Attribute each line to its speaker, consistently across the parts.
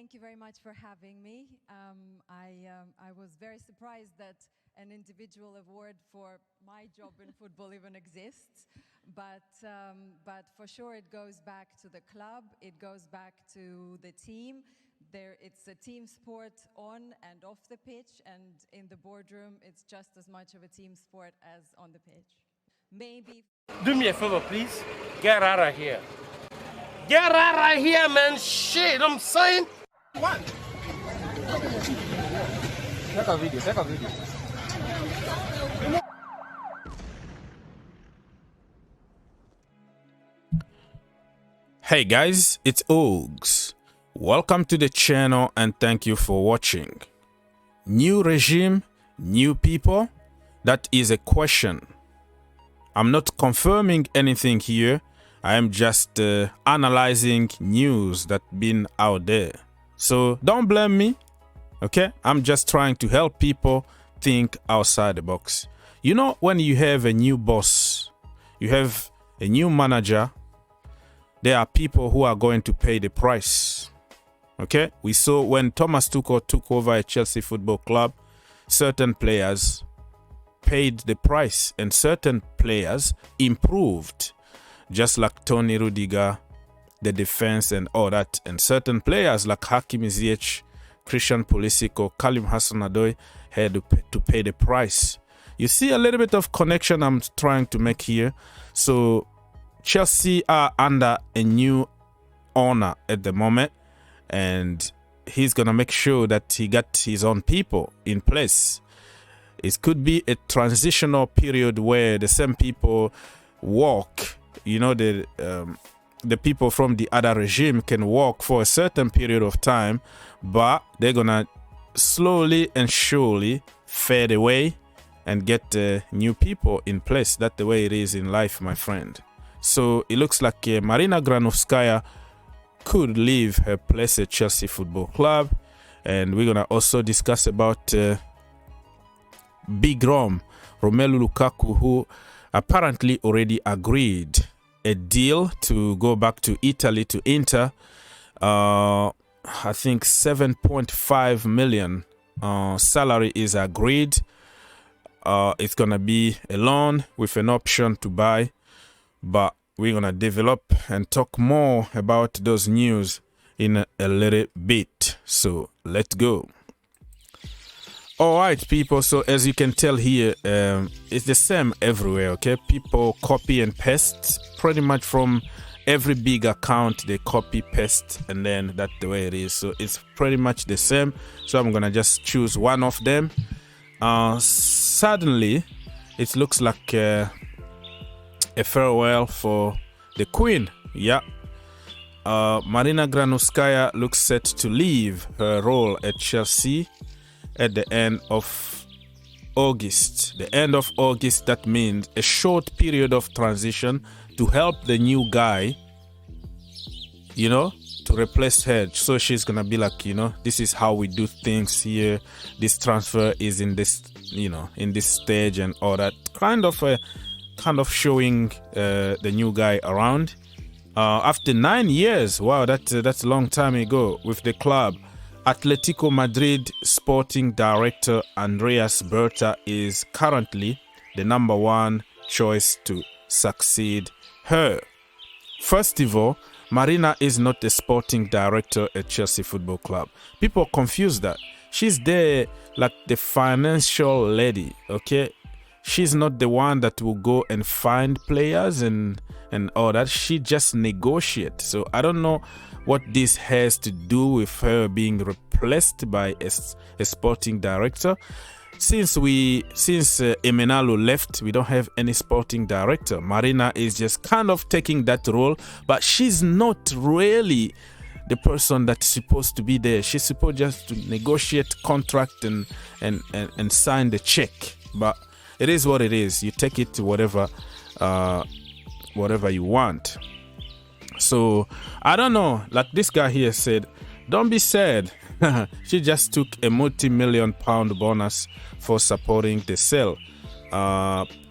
Speaker 1: thank you very much for having me. I was very surprised that an individual award for my job in football even exists, but for sure it goes back to the club, it goes back to the team. It's a team sport on and off the pitch, and in the boardroom it's just as much of a team sport as on the pitch. Maybe.
Speaker 2: Do me a favor, please. Get out of here. Get out of here, man. Shit, I'm saying. What?
Speaker 3: Take a video.
Speaker 4: Hey guys, it's Ogs. Welcome to the channel and thank you for watching. New regime, new people? That is a question. I'm not confirming anything here. I am just analyzing news that's been out there. So don't blame me, okay? I'm just trying to help people think outside the box. You know, when you have a new boss, you have a new manager, there are people who are going to pay the price. Okay, we saw when Thomas Tuchel took over at Chelsea Football Club, certain players paid the price and certain players improved, just like Tony Rudiger, the defense and all that. And certain players like Hakim Ziyech, Christian Pulisic or Kalim Hassan-Odoi had to pay the price. You see a little bit of connection I'm trying to make here. So Chelsea are under a new owner at the moment, and he's gonna make sure that he got his own people in place. It could be a transitional period where the same people walk, you know, the people from the other regime can walk for a certain period of time, but they're gonna slowly and surely fade away and get new people in place. That's the way it is in life, my friend. So it looks like Marina Granovskaia could leave her place at Chelsea Football Club, and we're gonna also discuss about Big Romelu Lukaku, who apparently already agreed a deal to go back to Italy to Inter. I think 7.5 million salary is agreed. It's gonna be a loan with an option to buy, but we're gonna develop and talk more about those news in a little bit. So let's go. All right, people, so as you can tell here, it's the same everywhere, okay? People copy and paste pretty much from every big account. They copy, paste, and then that's the way it is. So it's pretty much the same. So I'm gonna just choose one of them. Suddenly it looks like a farewell for the Queen. Yeah. Marina Granovskaia looks set to leave her role at Chelsea at the end of August. The end of August, that means a short period of transition to help the new guy, you know, to replace her. So she's gonna be like, you know, this is how we do things here. This transfer is in this, you know, in this stage and all that. Kind of showing the new guy around. After 9 years, wow, that's a long time ago with the club. Atletico Madrid sporting director Andreas Berta is currently the #1 choice to succeed her. First of all, Marina is not the sporting director at Chelsea Football Club. People confuse that. She's there like the financial lady, okay? She's not the one that will go and find players and all that. She just negotiates. So I don't know what this has to do with her being replaced by a sporting director. Since Emenalo left, we don't have any sporting director. Marina is just kind of taking that role, but she's not really the person that's supposed to be there. She's supposed just to negotiate contract and sign the check. But it is what it is. You take it to whatever you want. So I don't know, like this guy here said, don't be sad. She just took a multi-million-pound bonus for supporting the sale.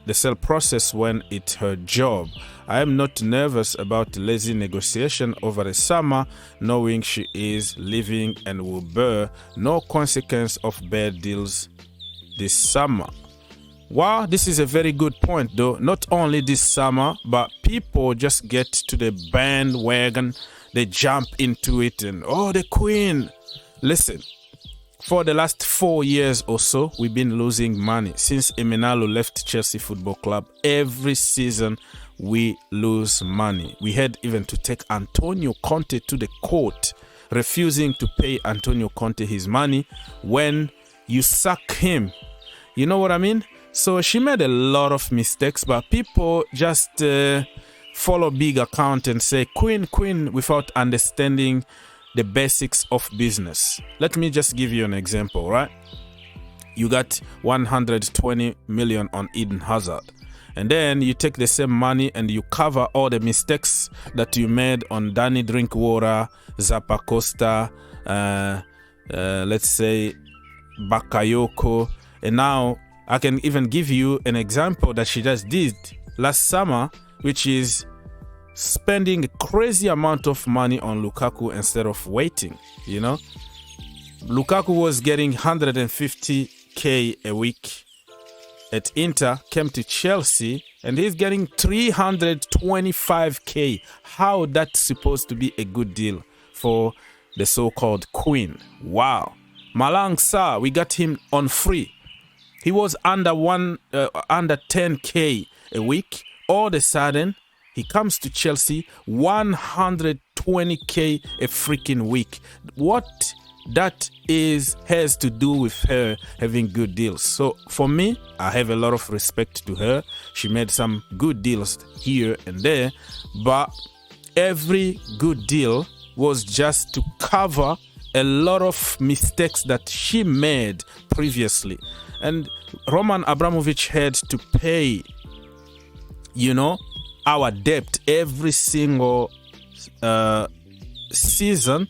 Speaker 4: the sale process when it's her job. I am not nervous about lazy negotiation over the summer, knowing she is leaving and will bear no consequence of bad deals this summer. Wow, this is a very good point though. Not only this summer, but people just get to the bandwagon, they jump into it and, oh, the queen. Listen, for the last 4 years or so, we've been losing money. Since Emenalo left Chelsea Football Club, every season we lose money. We had even to take Antonio Conte to the court, refusing to pay Antonio Conte his money when you sack him. You know what I mean? So she made a lot of mistakes, but people just follow big account and say queen, queen without understanding the basics of business. Let me just give you an example, right? You got 120 million on Eden Hazard, and then you take the same money and you cover all the mistakes that you made on Danny Drinkwater, Zappa Costa, let's say Bakayoko, and now I can even give you an example that she just did last summer, which is spending a crazy amount of money on Lukaku instead of waiting. You know, Lukaku was getting 150k a week at Inter, came to Chelsea, and he's getting 325k. How that's supposed to be a good deal for the so-called queen? Wow. Malang Sarr, we got him on free. He was under 10k a week. All of a sudden, he comes to Chelsea, 120k a freaking week. What that has to do with her having good deals. So for me, I have a lot of respect to her. She made some good deals here and there, but every good deal was just to cover a lot of mistakes that she made previously. And Roman Abramovich had to pay, you know, our debt every single season.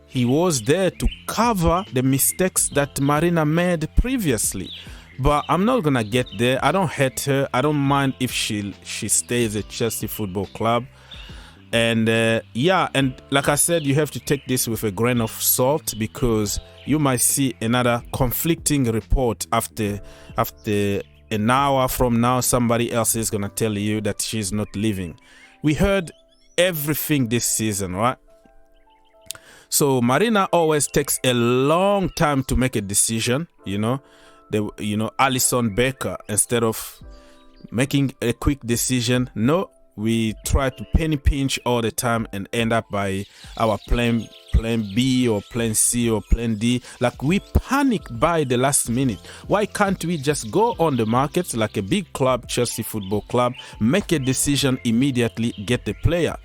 Speaker 4: He was there to cover the mistakes that Marina made previously. But I'm not gonna get there. I don't hate her. I don't mind if she stays at Chelsea Football Club. And yeah, and like I said, you have to take this with a grain of salt, because you might see another conflicting report after an hour from now. Somebody else is gonna tell you that she's not leaving. We heard everything this season, right? So Marina always takes a long time to make a decision. You know, Alisson Becker, instead of making a quick decision, no. We try to penny pinch all the time and end up by our plan B or plan C or plan D. Like, we panic by the last minute. Why can't we just go on the market like a big club, Chelsea Football Club, make a decision immediately, get the player?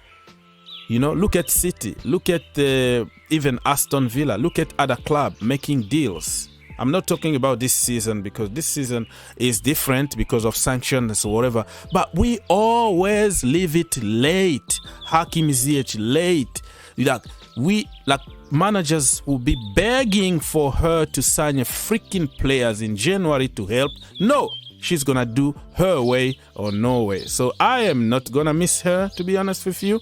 Speaker 4: You know, look at City, look at even Aston Villa, look at other clubs making deals. I'm not talking about this season, because this season is different because of sanctions or whatever. But we always leave it late. Hakim Ziyech late. Like managers will be begging for her to sign a freaking players in January to help. No, she's gonna do her way or no way. So I am not gonna miss her, to be honest with you.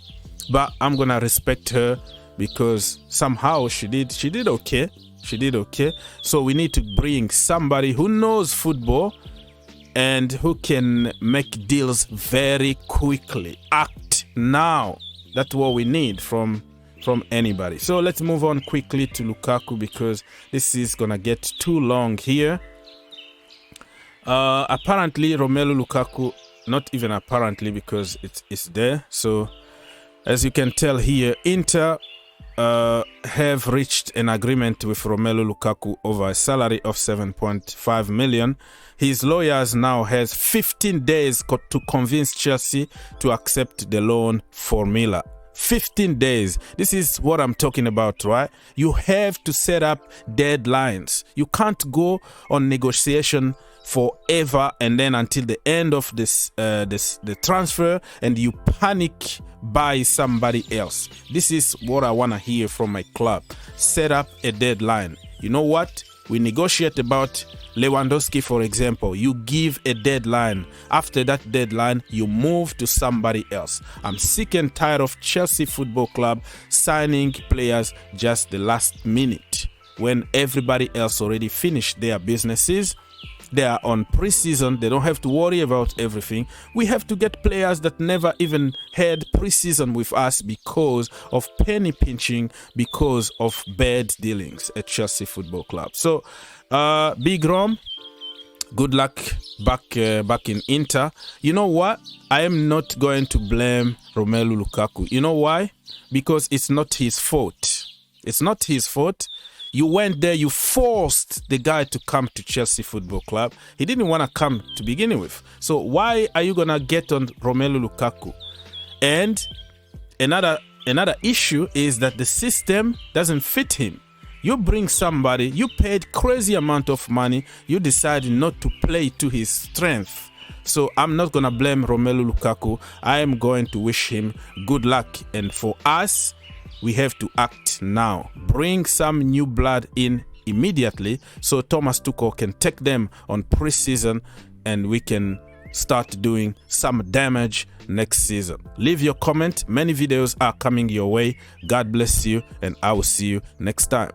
Speaker 4: But I'm gonna respect her, because somehow she did okay. She did okay. So we need to bring somebody who knows football and who can make deals very quickly. Act now. That's what we need from anybody. So let's move on quickly to Lukaku, because this is gonna get too long here. Apparently Romelu Lukaku, not even apparently, because it's there. So as you can tell here, Inter have reached an agreement with Romelu Lukaku over a salary of 7.5 million. His lawyers now has 15 days to convince Chelsea to accept the loan formula. 15 days. This is what I'm talking about, right? You have to set up deadlines. You can't go on negotiation forever and then until the end of the transfer and you panic by somebody else. This is what I want to hear from my club. Set up a deadline. You know what? We negotiate about Lewandowski, for example. You give a deadline. After that deadline, you move to somebody else. I'm sick and tired of Chelsea Football Club signing players just the last minute when everybody else already finished their businesses. They are on preseason. They don't have to worry about everything. We have to get players that never even had preseason with us because of penny pinching, because of bad dealings at Chelsea Football Club. So, Big Rom, good luck back in Inter. You know what? I am not going to blame Romelu Lukaku. You know why? Because it's not his fault. It's not his fault. You went there, you forced the guy to come to Chelsea Football Club. He didn't want to come to begin with. So why are you going to get on Romelu Lukaku? And another issue is that the system doesn't fit him. You bring somebody, you paid crazy amount of money, you decide not to play to his strength. So I'm not going to blame Romelu Lukaku. I am going to wish him good luck. And for us, we have to act now. Bring some new blood in immediately so Thomas Tuchel can take them on preseason and we can start doing some damage next season. Leave your comment. Many videos are coming your way. God bless you, and I will see you next time.